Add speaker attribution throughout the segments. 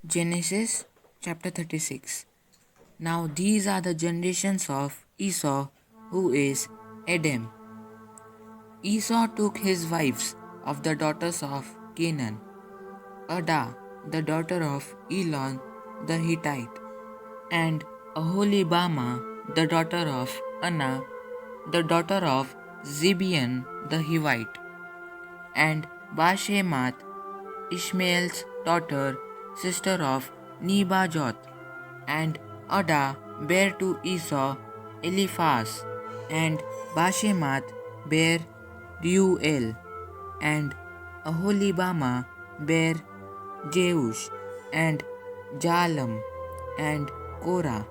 Speaker 1: Genesis chapter 36. Now these are the generations of Esau, who is Edom. Esau took his wives of the daughters of Canaan, Adah, the daughter of Elon the Hittite, and Aholibama, the daughter of Anna, the daughter of Zibeon the Hivite, and Bashemath, Ishmael's daughter, sister of Nebajoth, and Adah bare to Esau Eliphaz, and Bashemath bare Reuel, and Aholibama bare Jeush, and Jalam, and Korah.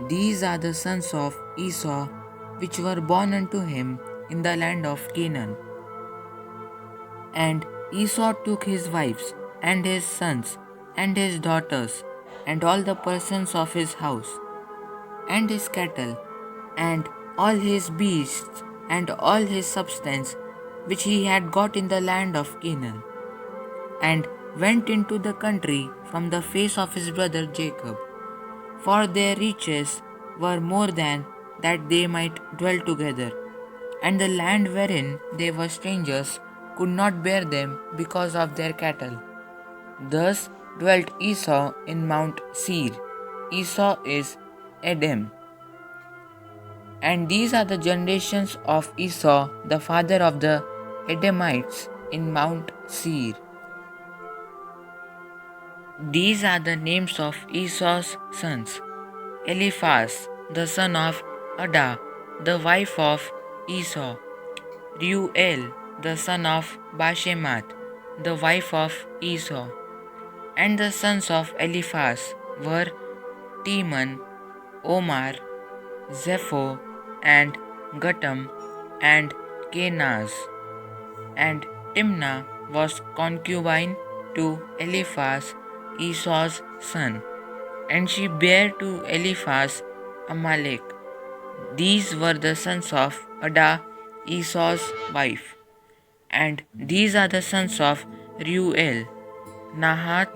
Speaker 1: These are the sons of Esau which were born unto him in the land of Canaan. And Esau took his wives, and his sons, and his daughters, and all the persons of his house, and his cattle, and all his beasts, and all his substance, which he had got in the land of Canaan, and went into the country from the face of his brother Jacob. For their riches were more than that they might dwell together, and the land wherein they were strangers could not bear them because of their cattle. Thus dwelt Esau in Mount Seir. Esau is Edom. And these are the generations of Esau, the father of the Edomites, in Mount Seir. These are the names of Esau's sons: Eliphaz, the son of Adah, the wife of Esau; Reuel, the son of Bashemath, the wife of Esau. And the sons of Eliphaz were Teman, Omar, Zepho, and Gatam, and Kenaz. And Timnah was concubine to Eliphaz, Esau's son, and she bare to Eliphaz Amalek. These were the sons of Adah, Esau's wife. And these are the sons of Reuel, Nahat,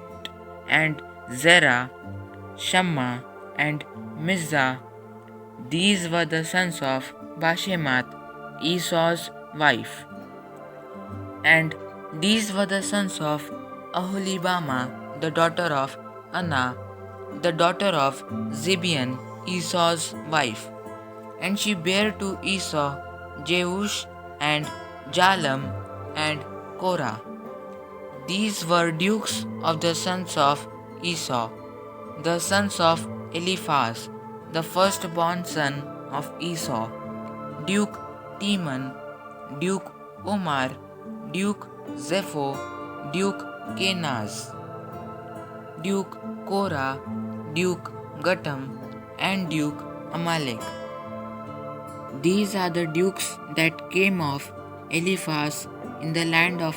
Speaker 1: and Zerah, Shammah, and Mizah. These were the sons of Bashemath, Esau's wife. And these were the sons of Aholibama, the daughter of Anna, the daughter of Zibeon, Esau's wife. And she bare to Esau Jeush, and Jalam, and Korah. These were dukes of the sons of Esau, the sons of Eliphaz, the firstborn son of Esau: Duke Teman, Duke Omar, Duke Zepho, Duke Kenaz, Duke Korah, Duke Gatam, and Duke Amalek. These are the dukes that came of Eliphaz in the land of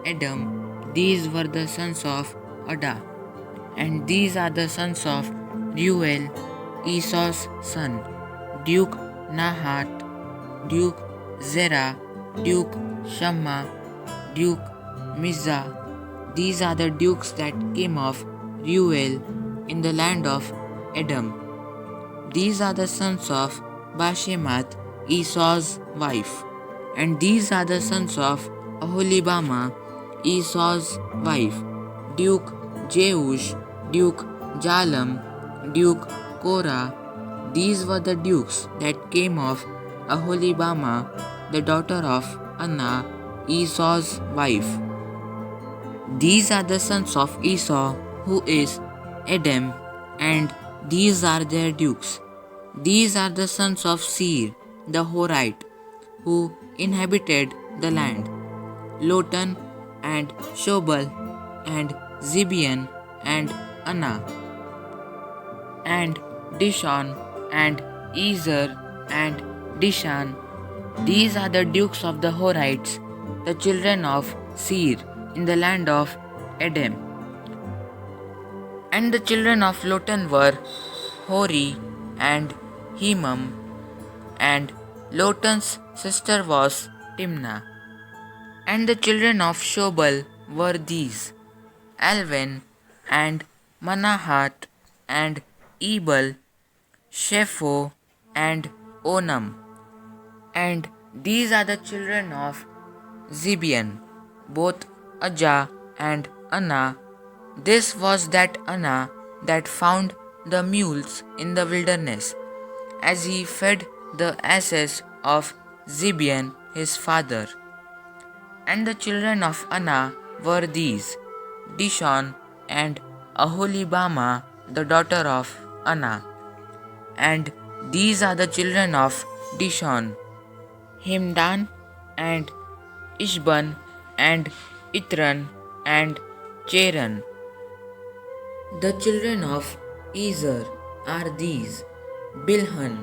Speaker 1: Edom. These were the sons of Adah. And these are the sons of Reuel, Esau's son: Duke Nahat, Duke Zerah, Duke Shammah, Duke Mizah. These are the dukes that came of Reuel in the land of Edom. These are the sons of Bashemath, Esau's wife. And these are the sons of Aholibama, Esau's wife: Duke Jeush, Duke Jalam, Duke Korah. These were the dukes that came of Aholibama, the daughter of Anna, Esau's wife. These are the sons of Esau, who is Edom, and these are their dukes. These are the sons of Seir, the Horite, who inhabited the land: Lotan, and Shobal, and Zibeon, and Anna, and Dishon, and Ezer, and Dishan. These are the dukes of the Horites, the children of Seir, in the land of Edom. And the children of Lotan were Hori, and Hemam, and Lotan's sister was Timnah. And the children of Shobal were these: Alvan, and Manahath, and Ebal, Shepho, and Onam. And these are the children of Zibeon, both Ajah and Anna. This was that Anna that found the mules in the wilderness, as he fed the asses of Zibeon his father. And the children of Anna were these: Dishon and Aholibama, the daughter of Anna. And these are the children of Dishon: Himdan and Ishban and Itran and Cheran. The children of Ezer are these: Bilhan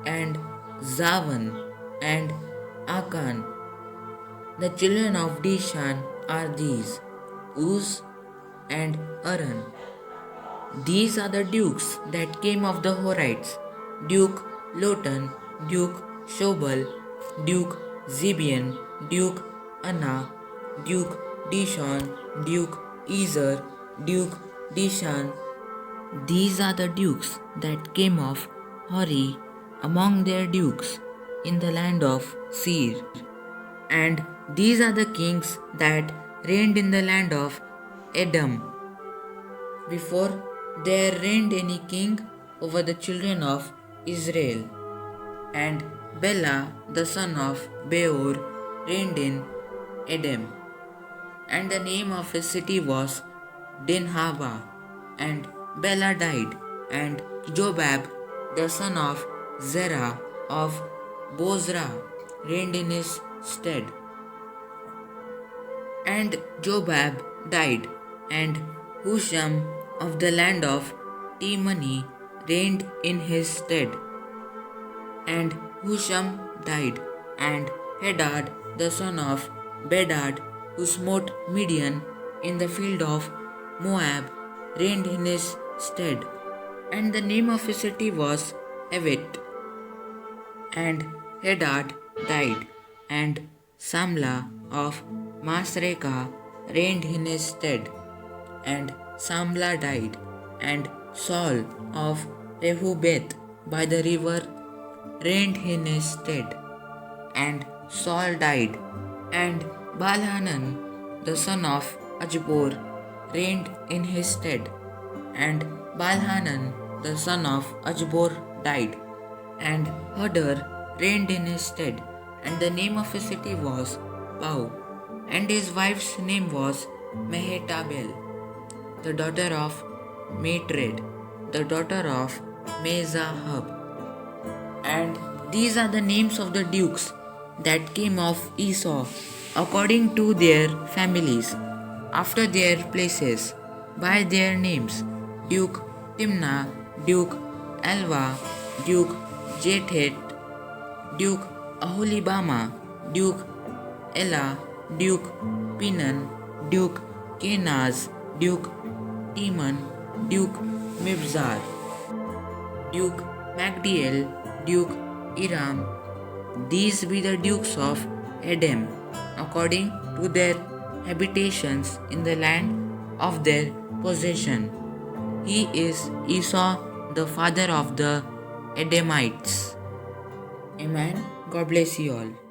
Speaker 1: and Zavan and Akan. The children of Dishan are these: Uz and Aran. These are the dukes that came of the Horites: Duke Lotan, Duke Shobal, Duke Zibeon, Duke Anna, Duke Dishon, Duke Ezer, Duke Dishan. These are the dukes that came of Hori among their dukes in the land of Seir. And these are the kings that reigned in the land of Edom, before there reigned any king over the children of Israel. And Bela, the son of Beor, reigned in Edom. And the name of his city was Dinhaba. And Bela died, and Jobab, the son of Zerah of Bozrah, reigned in his stead. And Jobab died, and Husham of the land of Temani reigned in his stead. And Husham died, and Hadad the son of Bedad, who smote Midian in the field of Moab, reigned in his stead. And the name of his city was Evet. And Hadad died, and Samla of Masrekah reigned in his stead. And Samla died, and Saul of Rehobeth by the river reigned in his stead. And Saul died, and Balhanan the son of Ajbor reigned in his stead. And Balhanan the son of Ajbor died, and Hadar reigned in his stead. And the name of his city was Pau, and his wife's name was Mehetabel, the daughter of Matred, the daughter of Mezahab. And these are the names of the dukes that came of Esau, according to their families, after their places, by their names: Duke Timnah, Duke Alva, Duke Jethet, Duke Aholibama, Duke Ella, Duke Pinan, Duke Kenaz, Duke Teman, Duke Mibzar, Duke Magdiel, Duke Iram. These be the dukes of Edom, according to their habitations in the land of their possession. He is Esau, the father of the Edomites. Amen. God bless you all.